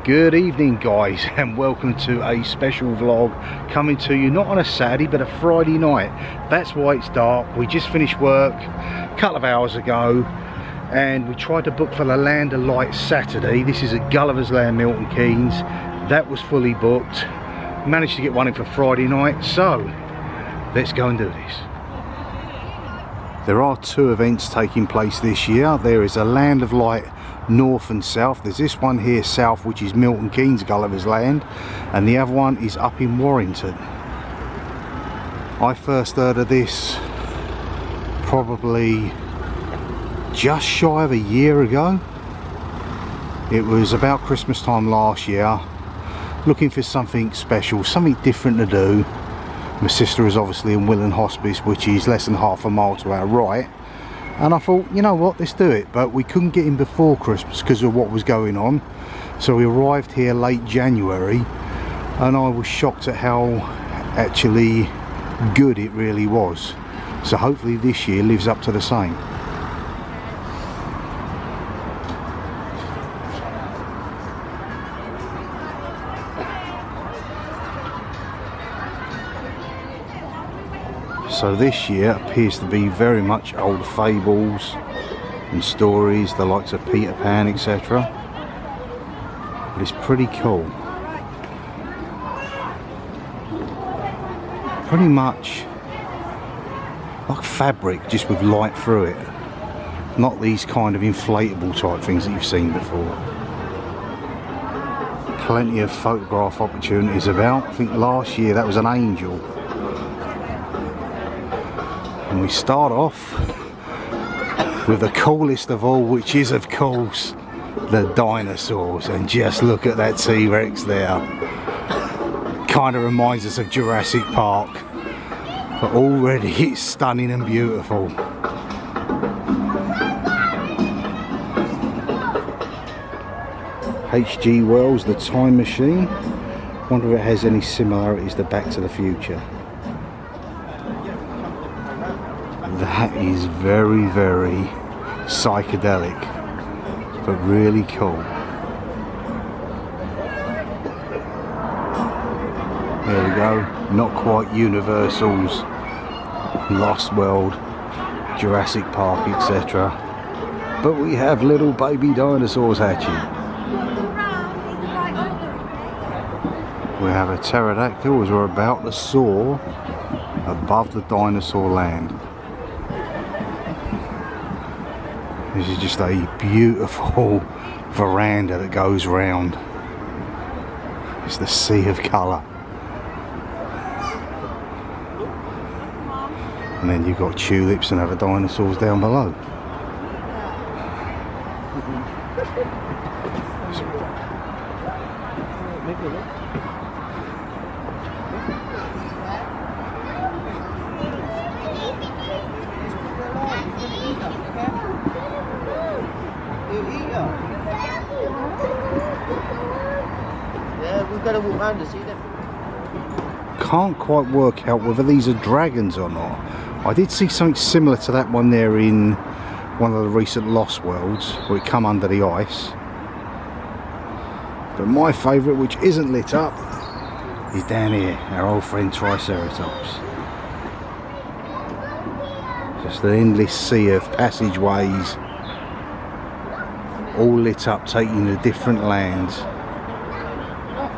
Good evening guys, and welcome to a special vlog coming to you not on a Saturday but a Friday night. That's why it's dark. We just finished work a couple of hours ago and we tried to book for the Land of Light Saturday. This is at Gulliver's Land, Milton Keynes. That was fully booked. Managed to get one in for Friday night, so let's go and do this. There are two events taking place this year. There is a Land of Light north and south. There's this one here south, which is Milton Keynes Gulliver's Land, and the other one is up in Warrington. I first heard of this probably just shy of a year ago. It was about Christmas time last year, looking for something special, something different to do. My sister is obviously in Willen Hospice, which is less than half a mile to our right, and I thought, you know what, let's do it. But we couldn't get in before Christmas because of what was going on, so we arrived here late January, and I was shocked at how actually good it really was. So hopefully this year lives up to the same. So this year appears to be very much old fables and stories, the likes of Peter Pan, etc. But it's pretty cool. Pretty much like fabric, just with light through it. Not these kind of inflatable type things that you've seen before. Plenty of photograph opportunities about. I think last year that was an angel. And we start off with the coolest of all, which is of course the dinosaurs. And just look at that T-Rex there. Kind of reminds us of Jurassic Park, but already it's stunning and beautiful. H.G. Wells' The Time Machine. Wonder if it has any similarities to Back to the Future. That is very, very psychedelic, but really cool. There we go. Not quite Universal's Lost World, Jurassic Park, etc. But we have little baby dinosaurs hatching. We have a pterodactyl as we're about to soar above the dinosaur land. This is just a beautiful veranda that goes round. It's the sea of colour. And then you've got tulips and other dinosaurs down below. Can't quite work out whether these are dragons or not. I did see something similar to that one there in one of the recent Lost Worlds, where it come under the ice. But my favourite, which isn't lit up, is down here, our old friend Triceratops. Just an endless sea of passageways, all lit up, taking you to different lands.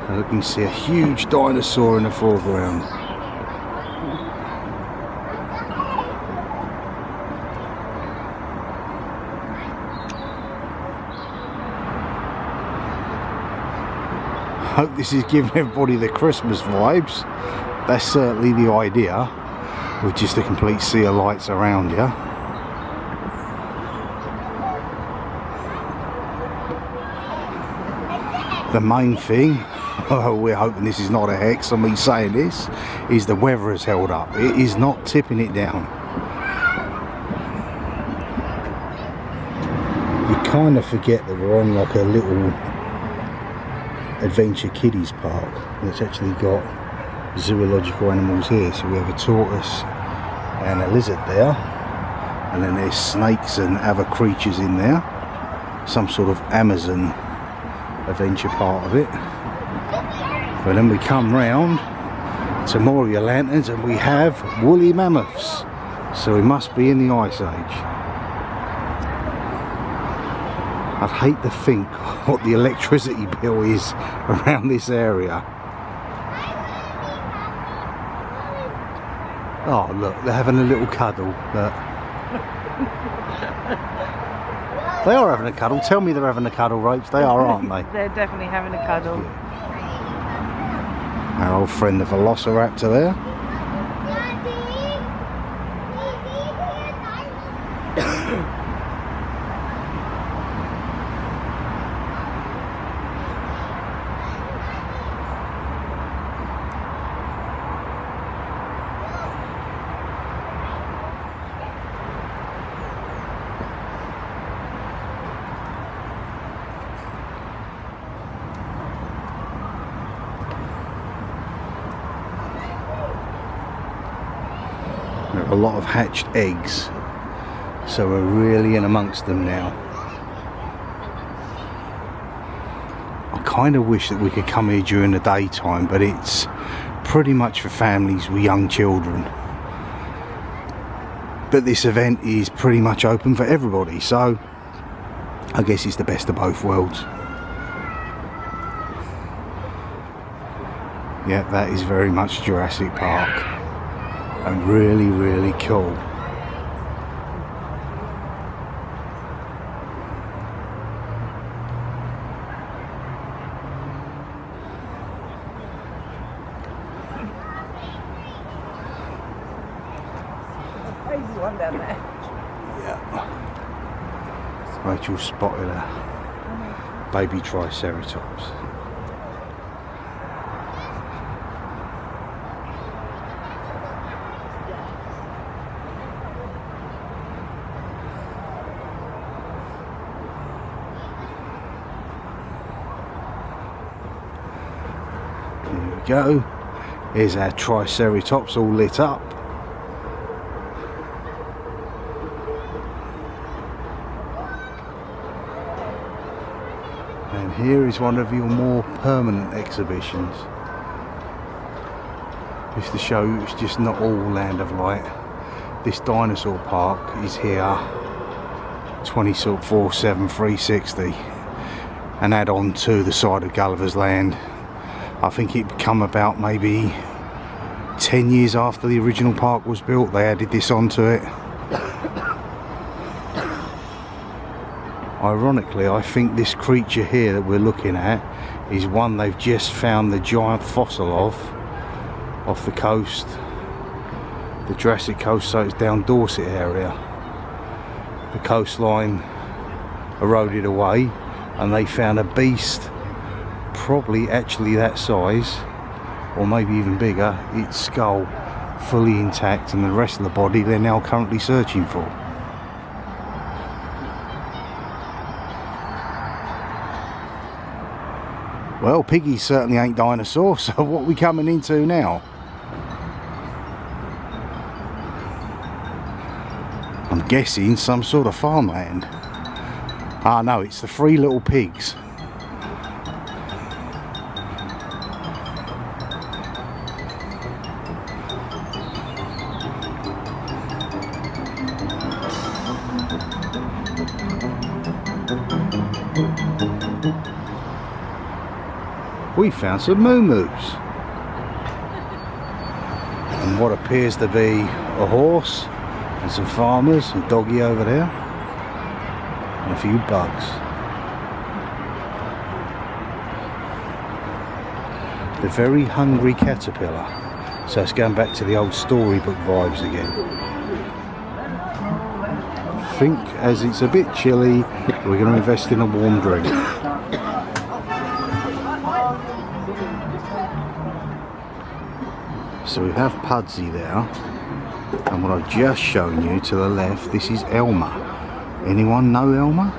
And you can see a huge dinosaur in the foreground. Hope this is giving everybody the Christmas vibes. That's certainly the idea, with just a complete sea of lights around you. The main thing, we're hoping this is not a hex on me saying this, is the weather has held up. It is not tipping it down. You kind of forget that we're on like a little adventure kiddies park that's actually got zoological animals here. So we have a tortoise and a lizard there, and then there's snakes and other creatures in there. Some sort of Amazon adventure part of it. But then we come round to more of your lanterns and we have woolly mammoths. So we must be in the Ice Age. I'd hate to think what the electricity bill is around this area. Oh look, they're having a little cuddle. Look. They are having a cuddle. Tell me they're having a cuddle, Rach. They are, aren't they? They're definitely having a cuddle. Yeah. Our old friend the Velociraptor there. There are a lot of hatched eggs, so we're really in amongst them now. I kind of wish that we could come here during the daytime, but it's pretty much for families with young children. But this event is pretty much open for everybody, so I guess it's the best of both worlds. Yeah, that is very much Jurassic Park. And really, really cool. Crazy one down there. Yeah. Rachel spotted a baby triceratops. Go. Here's our triceratops all lit up. And here is one of your more permanent exhibitions. Just to show you it's just not all Land of Light. This dinosaur park is here 24/7 360 and add on to the side of Gulliver's Land. I think it come about maybe 10 years after the original park was built. They added this onto it. Ironically, I think this creature here that we're looking at is one they've just found the giant fossil of off the coast, the Jurassic coast, so it's down Dorset area. The coastline eroded away and they found a beast probably actually that size or maybe even bigger, its skull fully intact, and the rest of the body they're now currently searching for. Well, piggies certainly ain't dinosaurs, so what are we coming into now? I'm guessing some sort of farmland. Ah no, it's the Three Little Pigs. We found some moo-moos and what appears to be a horse and some farmers, a doggy over there and a few bugs. The Very Hungry Caterpillar, so it's going back to the old storybook vibes again. I think as it's a bit chilly we're going to invest in a warm drink. So we have Pudsey there, and what I've just shown you to the left, this is Elmer. Anyone know Elmer?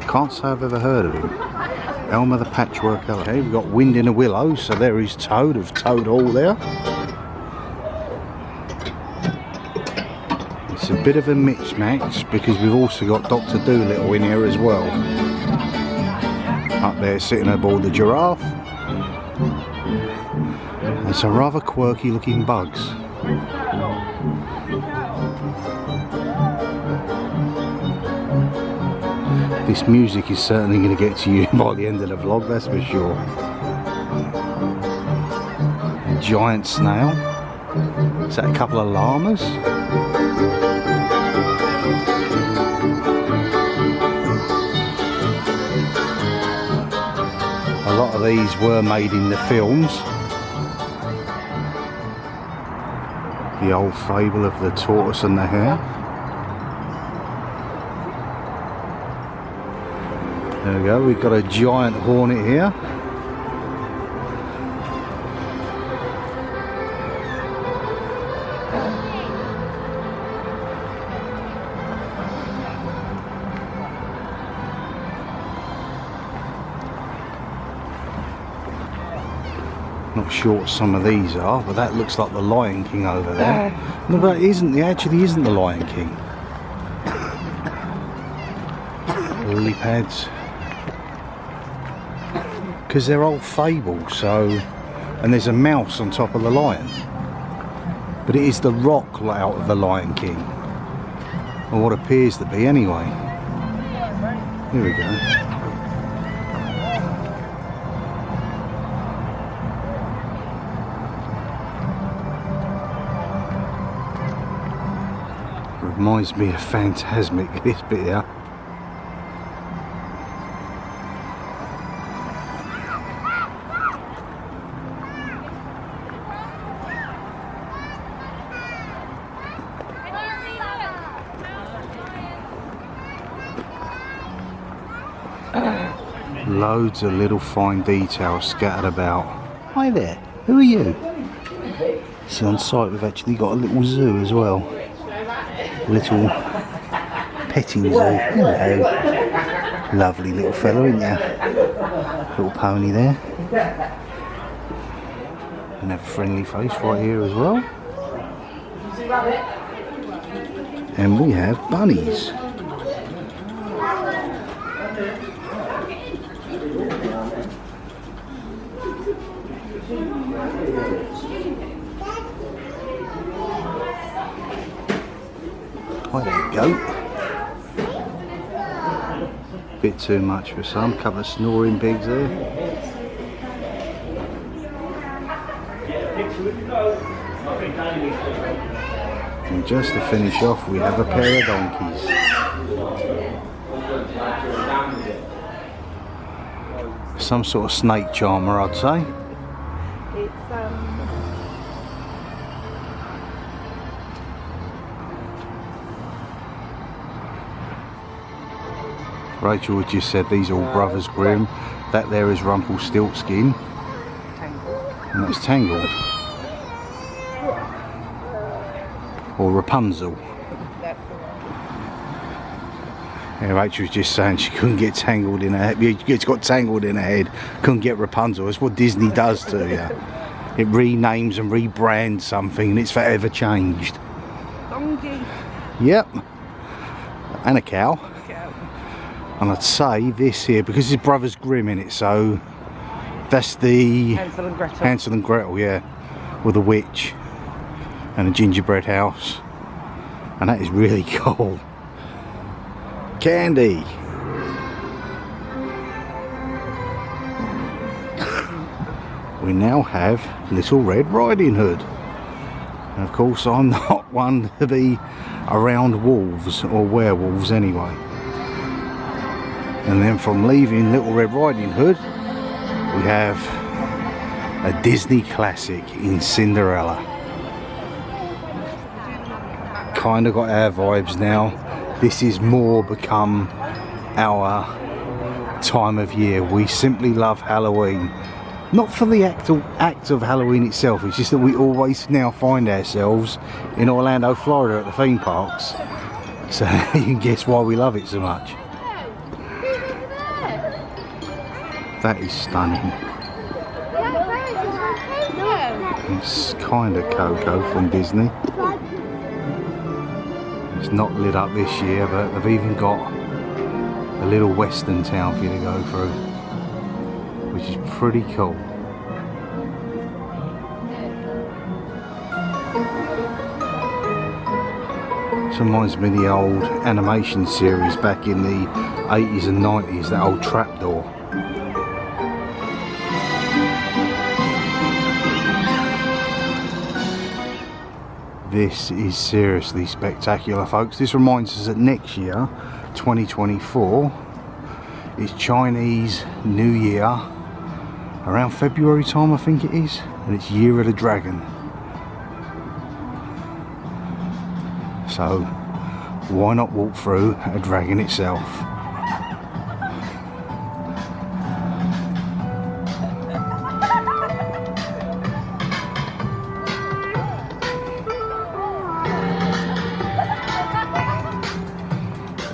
Can't say I've ever heard of him. Elmer the Patchwork Elephant. Okay, we've got Wind in the Willows, so there is Toad of Toad Hall there. It's a bit of a mismatch because we've also got Dr. Dolittle in here as well. Up there sitting aboard the giraffe. And some rather quirky looking bugs. This music is certainly going to get to you by the end of the vlog, that's for sure. A giant snail. Is that a couple of llamas? A lot of these were made in the films. The old fable of the tortoise and the hare. There we go, we've got a giant hornet here. Not sure what some of these are, but that looks like the Lion King over there. No, but it isn't. It actually isn't the Lion King. Lily pads. Because they're old fables, so... And there's a mouse on top of the lion. But it is the rock out of the Lion King. Or what appears to be, anyway. Here we go. Reminds me of Phantasmic, this bit here. Loads of little fine details scattered about. Hi there, who are you? See, on site we've actually got a little zoo as well. Little petting zoo. Hello. Lovely little fella, isn't you? Little pony there. And have a friendly face right here as well. And we have bunnies. Quite a goat. Bit too much for some. Couple of snoring pigs there. And just to finish off, we have a pair of donkeys. Some sort of snake charmer, I'd say. Rachel had just said these are all Brothers Grimm. That there is Rumpelstiltskin. And that's Tangled. Or Rapunzel. Yeah, Rachel was just saying she couldn't get tangled in her head. It's got tangled in her head. Couldn't get Rapunzel. That's what Disney does to you. It renames and rebrands something and it's forever changed. Donkey. Yep. And a cow. And I'd say this here, because it's Brothers Grimm in it, so that's the Hansel and Gretel. Hansel and Gretel, yeah. With a witch and a gingerbread house. And that is really cool. Candy. We now have Little Red Riding Hood. And of course I'm not one to be around wolves or werewolves anyway. And then from leaving Little Red Riding Hood, we have a Disney classic in Cinderella. Kind of got our vibes now. This is more become our time of year. We simply love Halloween. Not for the act of Halloween itself, it's just that we always now find ourselves in Orlando, Florida at the theme parks. So you can guess why we love it so much. That is stunning. It's kind of Coco from Disney. It's not lit up this year, but they've even got a little western town for you to go through. which is pretty cool. This reminds me of the old animation series back in the 80s and 90s, that old trapdoor. This is seriously spectacular, folks. This reminds us that next year, 2024, is Chinese New Year, around February time I think it is, and it's Year of the Dragon. So why not walk through a dragon itself?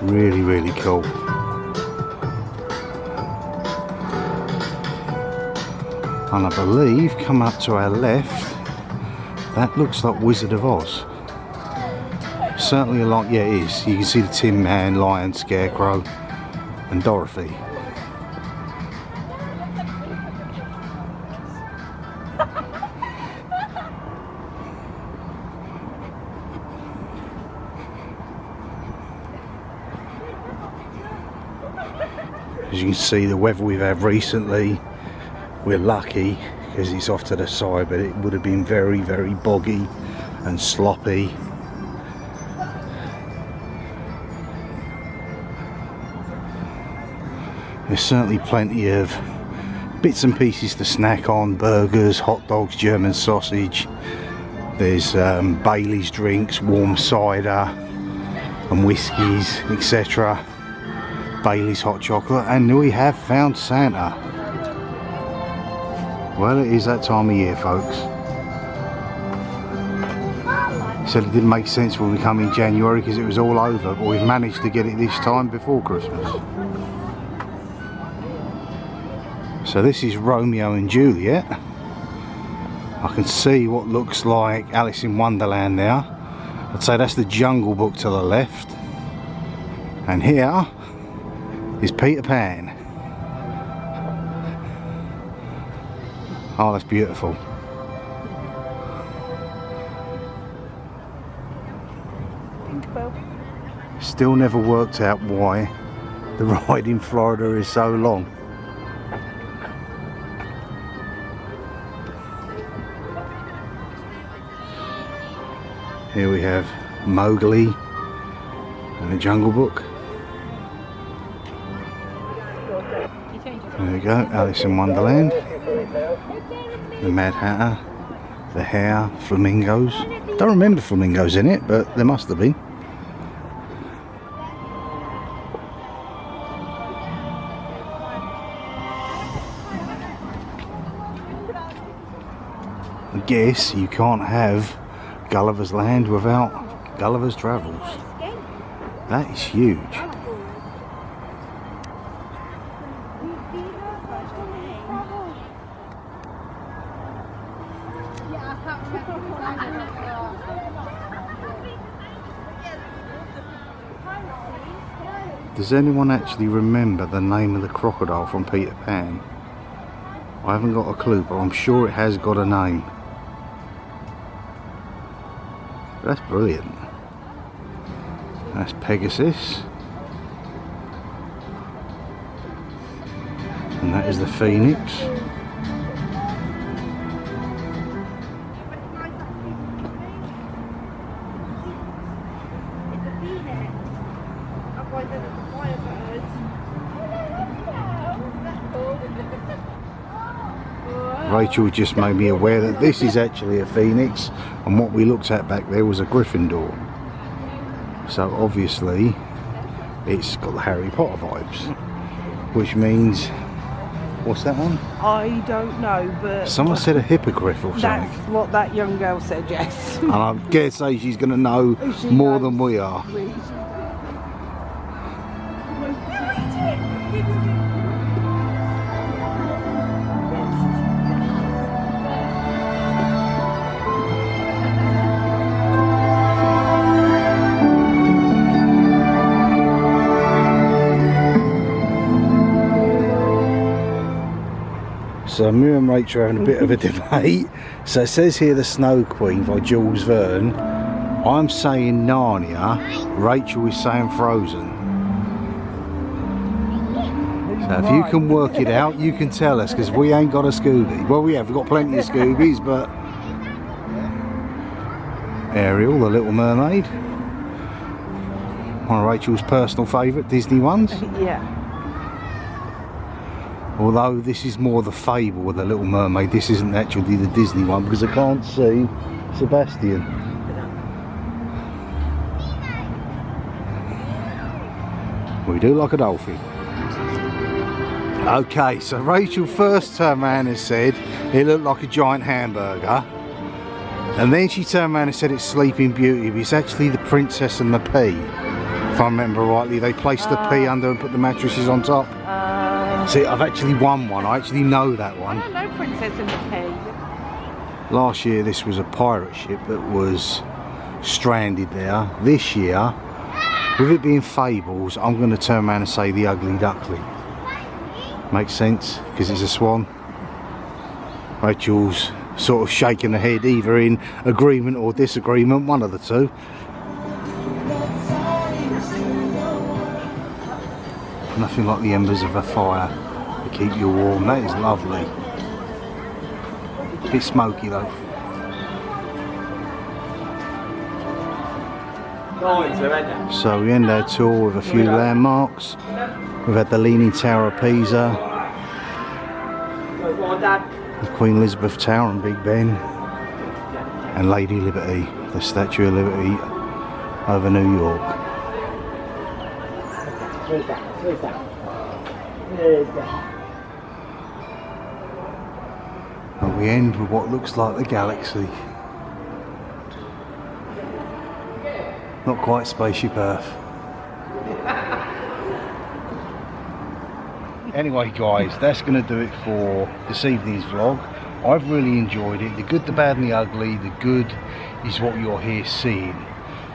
Really, really cool. And I believe, come up to our left, that looks like Wizard of Oz. Certainly a lot, yeah it is. You can see the Tin Man, Lion, Scarecrow and Dorothy. As you can see, the weather we've had recently, we're lucky because it's off to the side, but it would have been very, very boggy and sloppy. There's certainly plenty of bits and pieces to snack on: burgers, hot dogs, German sausage. There's Bailey's drinks, warm cider and whiskies, etc. Bailey's hot chocolate, and we have found Santa. Well, it is that time of year, folks. Said it didn't make sense when we come in January because it was all over, but we've managed to get it this time before Christmas. So this is Romeo and Juliet. I can see what looks like Alice in Wonderland there. I'd say that's the Jungle Book to the left. And here is Peter Pan. Oh, that's beautiful. Still never worked out why the ride in Florida is so long. Here we have Mowgli and the Jungle Book. There we go, Alice in Wonderland. The Mad Hatter, the hare, flamingos. Don't remember flamingos in it, but there must have been. I guess you can't have Gulliver's Land without Gulliver's Travels. That is huge. Does anyone actually remember the name of the crocodile from Peter Pan? I haven't got a clue, but I'm sure it has got a name. That's brilliant. That's Pegasus. And that is the Phoenix. Rachel just made me aware that this is actually a Phoenix, and what we looked at back there was a Gryffindor. So obviously it's got the Harry Potter vibes, which means, what's that one? I don't know, but Someone said a hippogriff or something. that's what that young girl said, yes. And I dare say she's going to know more than we are. So me and Rachel are having a bit of a debate. So it says here The Snow Queen by Jules Verne. I'm saying Narnia, Rachel is saying Frozen. So if you can work it out, you can tell us, because we ain't got a Scooby. Well, we've got plenty of Scoobies, but Ariel, the Little Mermaid, one of Rachel's personal favourite Disney ones. Yeah. Although this is more the fable of the Little Mermaid, this isn't actually the Disney one, because I can't see Sebastian. We do like a dolphin. Okay, so Rachel first turned around and said it looked like a giant hamburger. And then she turned around and said it's Sleeping Beauty, but it's actually the Princess and the Pea. If I remember rightly, they placed the pea under and put the mattresses on top. See, I've actually won one. I actually know that one. I don't know Princess and the Pea. Last year this was a pirate ship that was stranded there. This year, with it being fables, I'm going to turn around and say the Ugly Duckling. Makes sense, because it's a swan. Rachel's sort of shaking her head, either in agreement or disagreement, one of the two. Nothing like the embers of a fire to keep you warm. That is lovely. A bit smoky though. So we end our tour with a few landmarks. We've had the Leaning Tower of Pisa, the Queen Elizabeth Tower and Big Ben, and Lady Liberty, the Statue of Liberty over New York. And we end with what looks like the galaxy. Not quite Spaceship Earth. Anyway guys, that's going to do it for this evening's vlog. I've really enjoyed it. The good, the bad and the ugly. The good is what you're here seeing.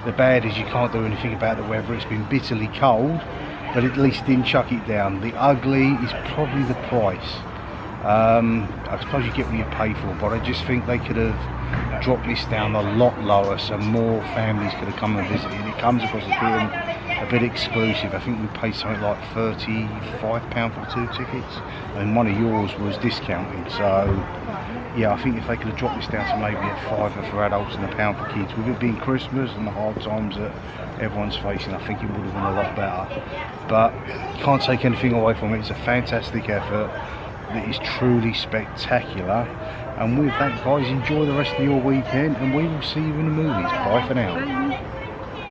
The bad is you can't do anything about the weather. It's been bitterly cold, but at least didn't chuck it down. The ugly is probably the price. I suppose you get what you pay for, but I just think they could have dropped this down a lot lower so more families could have come and visited. It comes across as being a bit exclusive. I think we paid something like £35 for the 2 tickets, and one of yours was discounted. So yeah, I think if they could have dropped this down to maybe a £5 for adults and £1 for kids, with it being Christmas and the hard times that everyone's facing, I think it would have been a lot better. But you can't take anything away from it. It's a fantastic effort that is truly spectacular. And with that guys, enjoy the rest of your weekend, and we will see you in the movies. Bye for now.